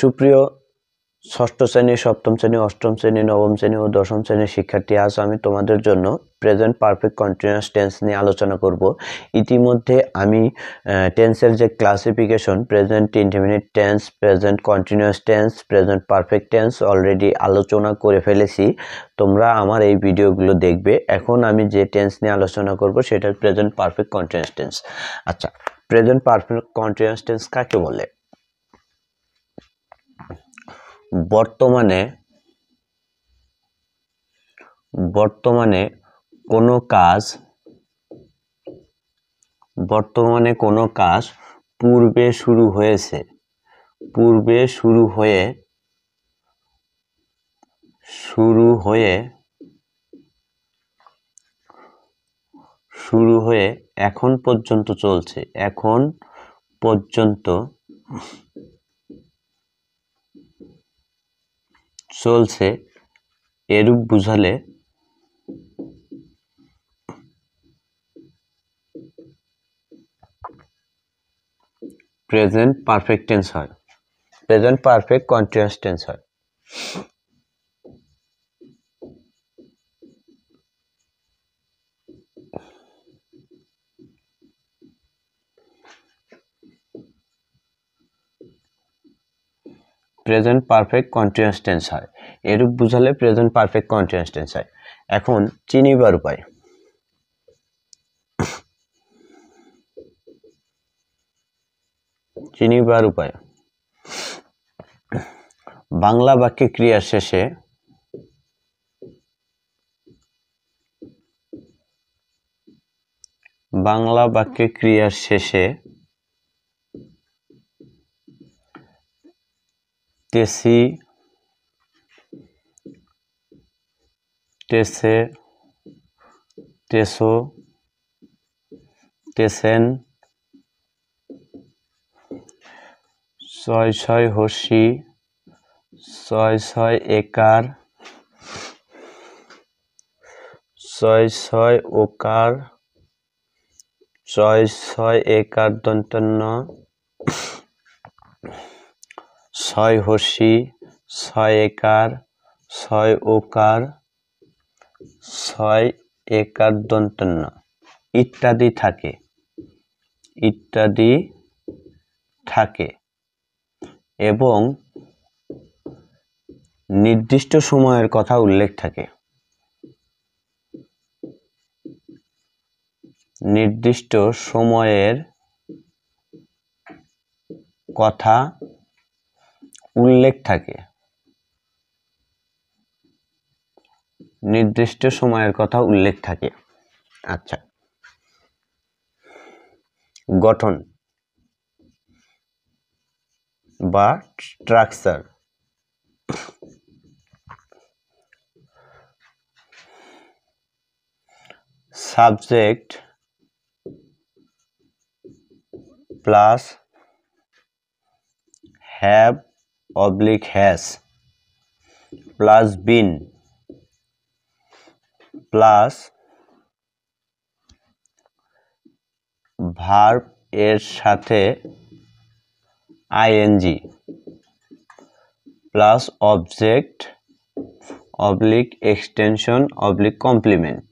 সুপ্রিয় ষষ্ঠ শ্রেণী, সপ্তম শ্রেণী, অষ্টম শ্রেণী, নবম শ্রেণী ও দশম শ্রেণীর শিক্ষার্থী, আজ আমি তোমাদের জন্য প্রেজেন্ট পারফেক্ট কন্টিনিউয়াস টেন্স নিয়ে আলোচনা করব। ইতিমধ্যে আমি টেন্সের যে classification, present indefinite tense, present continuous tense, present perfect tense already আলোচনা করে ফেলেছি। তোমরা আমার এই ভিডিওগুলো দেখবে। এখন আমি যে টেন্স নিয়ে আলোচনা করব সেটা প্রেজেন্ট পারফেক্ট কন্টিনিউয়াস টেন্স। আচ্ছা, প্রেজেন্ট পারফেক্ট কন্টিনিউয়াস টেন্স কাকে বলে? বর্তমানে কোনো কাজ পূর্বে শুরু হয়ে এখন পর্যন্ত চলছে এরূপ বুঝালে প্রেজেন্ট পারফেক্ট টেন্স হয়, প্রেজেন্ট পারফেক্ট কন্টিনিউয়াস টেন্স হয়। প্রেজেন্ট পারফেক্ট কন্টিনিউয়াস টেন্স হয়, এরূপ বুঝালে প্রেজেন্ট পারফেক্ট কন্টিনিউয়াস টেন্স হয়। এখন চিনিবার উপায়। বাংলা বাক্যে ক্রিয়ার শেষে তেসি, তেসে, তেসো, তেসেন, ছয় ছয় হর্ষি, ছয় ছয় একার, ছয় ছয় ওকার, ছয় ছয় একার দন্তান্ন, ছয় হর্ষি, ছয় একার, ছয় ওকার, ছয় একার দন্তান্ন ইত্যাদি থাকে এবং নির্দিষ্ট সময়ের কথা উল্লেখ থাকে। নির্দিষ্ট সময়ের কথা উল্লেখ থাকে। আচ্ছা, গঠন বা structure. Subject plus have oblique has plus been plus verb এর সাথে ING plus object oblique extension oblique complement,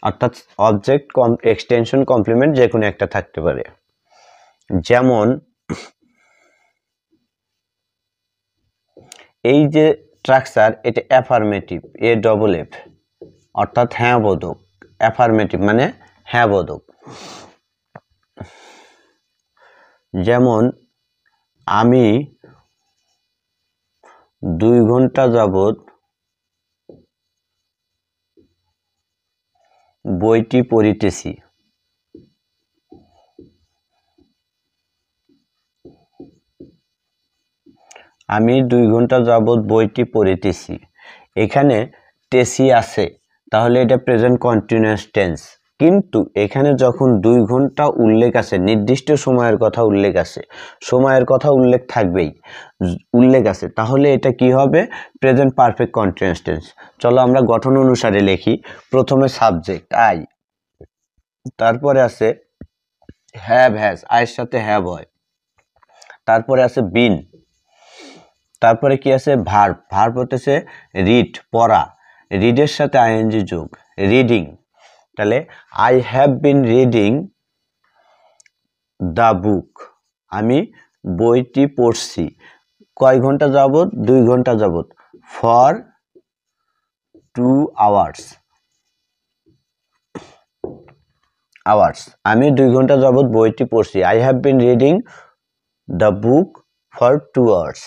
অর্থাৎ অবজেক্ট এক্সটেনশন কমপ্লিমেন্ট যে কোনো একটা থাকতে পারে। যেমন এই যে স্ট্রাকচার, এটা অ্যাফার্মেটিভ, এ ডবল এফ, অর্থাৎ হ্যাঁ বোধক। অ্যাফার্মেটিভ মানে হ্যাঁ বোধক। যেমন আমি 2 ঘন্টা যাবত বইটি পড়িতেছি। আমি 2 ঘন্টা যাবত বইটি পড়িতেছি। এখানে তেসি আছে, তাহলে এটা প্রেজেন্ট কন্টিনিউয়াস টেন্স। কিন্তু এখানে যখন 2 ঘন্টা উল্লেখ আছে, নির্দিষ্ট সময়ের কথা উল্লেখ আছে, সময়ের কথা উল্লেখ থাকবেই, উল্লেখ আছে, তাহলে এটা কি হবে? Present perfect continuous tense. চলো আমরা গঠন অনুসারে লিখি। প্রথমে সাবজেক্ট আই, তারপরে আছে হ্যাভ হ্যাজ, আয়ের সাথে হ্যাভ হয়, তারপরে আছে বিন, তারপরে কি আছে ভার্ব, ভার্ব হতেছে রিড পড়া, রিডের সাথে আইএনজি যোগ, রিডিং। তাহলে I have been reading the book, আমি বইটি পড়ছি। কয় ঘন্টা যাবত? 2 ঘন্টা যাবত, ফর 2 আওয়ার্স, আওয়ার্স, আমি 2 ঘন্টা যাবত বইটি পড়ছি। I have been reading the book for 2 hours.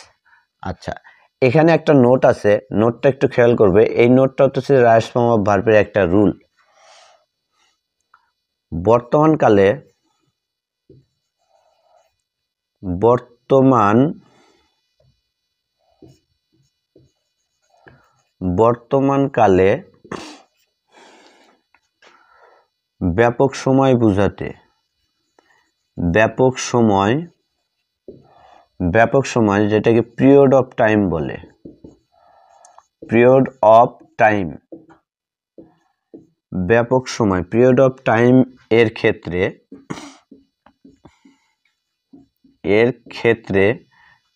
আচ্ছা, এখানে একটা নোট আছে, নোটটা একটু খেয়াল করবে। এই নোটটা হচ্ছে রাইট ফর্ম অফ ভার্বের একটা রুল। বর্তমানকালে, বর্তমানকালে ব্যাপক সময় বোঝাতে, ব্যাপক সময় যেটাকে পিরিয়ড অফ টাইম বলে, পিরিয়ড অফ টাইম, ব্যাপক সময়, পিরিয়ড অফ টাইম এর ক্ষেত্রে,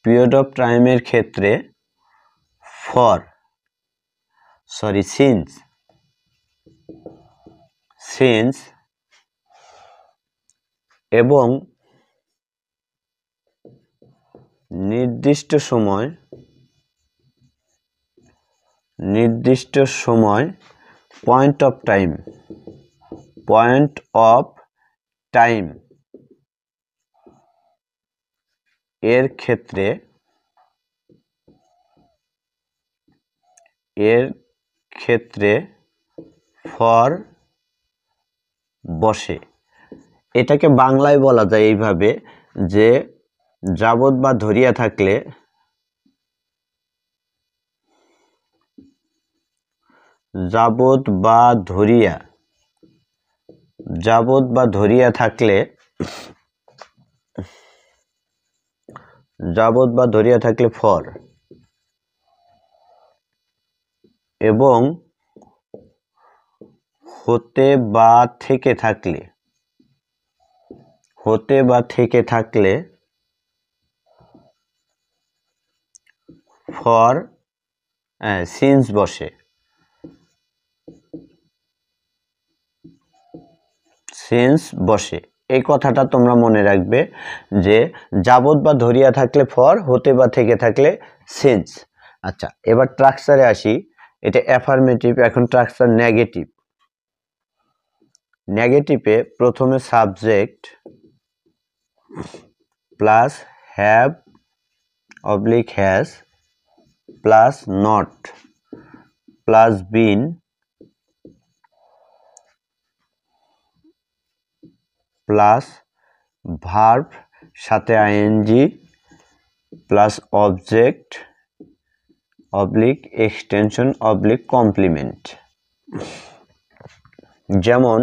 পিরিয়ড অফ টাইমের ক্ষেত্রে সিন্স এবং নির্দিষ্ট সময় পয়েন্ট অফ টাইম এর ক্ষেত্রে ফর বসে। এটাকে বাংলায় বলা যায় এইভাবে যে যাবত বা ধরিয়া থাকলে, যাবত বা ধরিয়া থাকলে ফর, এবং হতে বা থেকে থাকলে ফর সিন্স বসে। এই কথাটা তোমরা মনে রাখবে যে যাবত বা ধরিয়া থাকলে ফর, হতে বা থেকে থাকলে সিন্স। আচ্ছা, এবার ট্রাকচারে আসি। এটা অ্যাফার্মেটিভ, এখন ট্রাকচার নেগেটিভ। নেগেটিভে প্রথমে subject plus have oblique has plus not plus been plus verb সাথে ING plus object oblique extension oblique complement. যেমন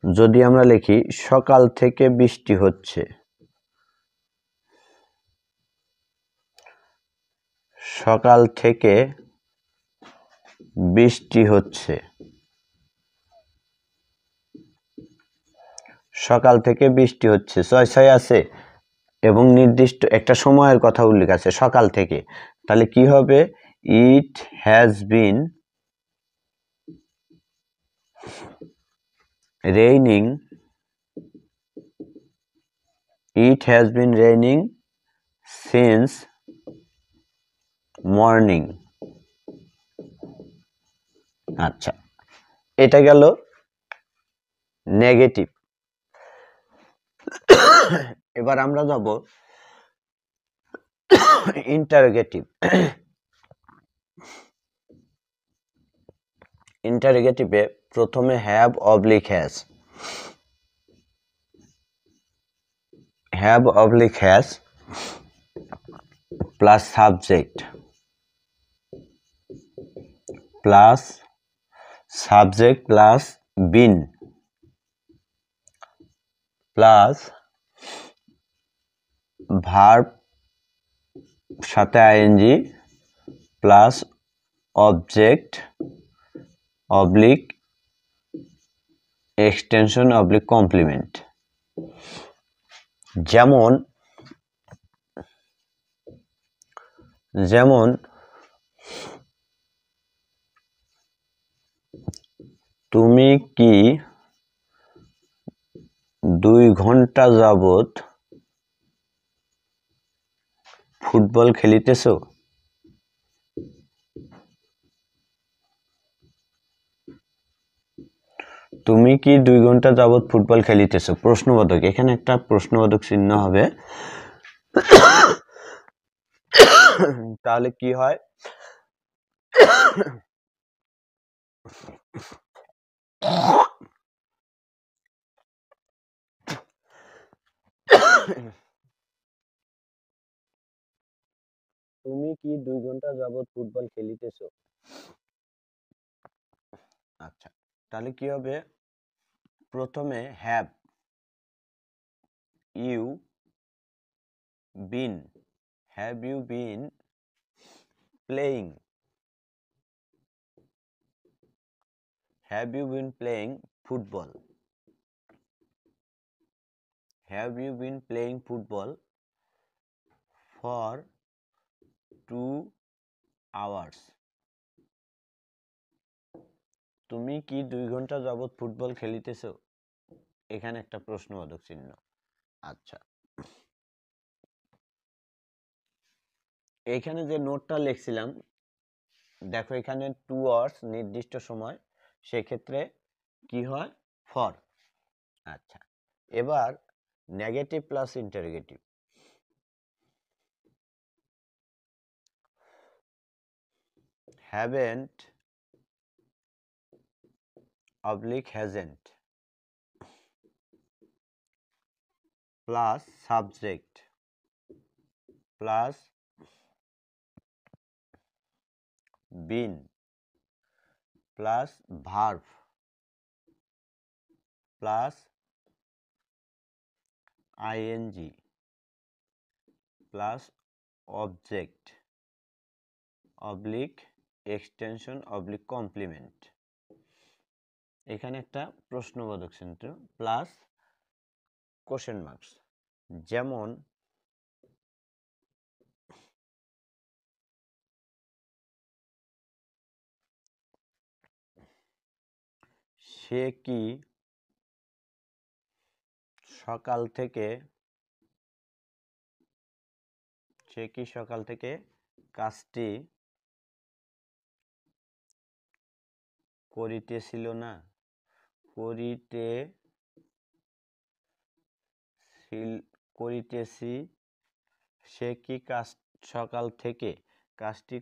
যদি আমরা লিখি সকাল থেকে বৃষ্টি হচ্ছে, সকাল থেকে বৃষ্টি হচ্ছে, সকাল থেকে বৃষ্টি হচ্ছে, ছয় আছে এবং নির্দিষ্ট একটা সময়ের কথা উল্লেখ আছে সকাল থেকে। তাহলে কি হবে? It has been raining, it has been raining since morning. আচ্ছা, এটা গেল নেগেটিভ। এবার আমরা যাব ইন্টারোগেটিভ। ইন্টারোগেটিভে প্রথমে have oblique has, have oblique has plus subject plus been plus verb সাথে ING plus object oblique extension oblique complement. যেমন যেমন তুমি কি 2 ঘন্টা যাবত ফুটবল খেলিতেছো? তুমি কি 2 ঘন্টা যাবত ফুটবল খেলিতেছো? প্রশ্নবোধক, এখানে একটা প্রশ্নবোধক চিহ্ন হবে। তাহলে কি হয়? তুমি কি 2 ঘন্টা যাবত ফুটবল খেলিতেছো? আচ্ছা, তাহলে কি হবে? প্রথমে have you been, have you been playing, have you been playing football, have you been playing football for 2 hours? তুমি কি 2 ঘন্টা যাবত ফুটবল খেলিতেছো? এখানে একটা প্রশ্নবোধক চিহ্ন। আচ্ছা, এইখানে যে নোটটা লিখছিলাম, দেখো এখানে 2 hours নির্দিষ্ট সময়, সেক্ষেত্রে কি হয়? ফর। আচ্ছা, এবার negative plus interrogative. Haven't oblique hasn't plus subject plus been plus verb plus ING plus object oblique extension oblique complement. এখানে একটা প্রশ্নবোধক চিহ্ন প্লাস কোশ্চেন মার্কস। যেমন সে কি সকাল থেকে কাজটি করিতেছিল না? করিতেছি। সে কি সকাল থেকে কাজটি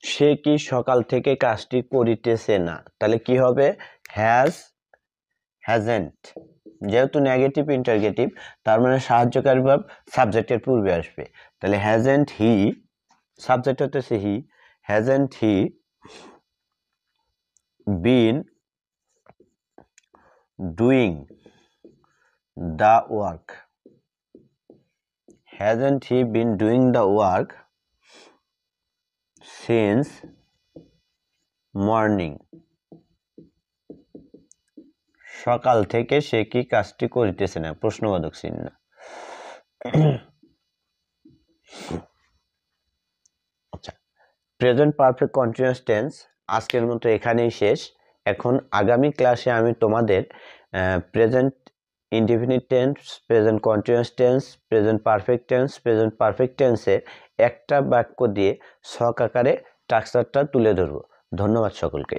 সে কি সকাল থেকে কাজটি করিতেছে না? তাহলে কি হবে? হ্যাজেন্ট। যেহেতু নেগেটিভ ইন্টারগেটিভ, তার মানে সাহায্যকারী ভার্ব সাবজেক্টের পূর্বে আসবে। তাহলে হ্যাজেন্ট হি, সাবজেক্ট হতেছে he, hasn't he been doing the work, hasn't he been doing the work since morning? সকাল থেকে সে কি কাজটি করিতেছে না? প্রশ্নবোধক চিহ্ন। আচ্ছা, প্রেজেন্ট পারফেক্ট কন্টিনিউয়াস টেন্স আজকের মতো এখানেই শেষ। এখন আগামী ক্লাসে আমি তোমাদের present indefinite tense, present continuous tense, present perfect টেন্সের একটা বাক্য দিয়ে ছক আকারে স্ট্রাকচারটা তুলে ধরব। ধন্যবাদ সকলকে।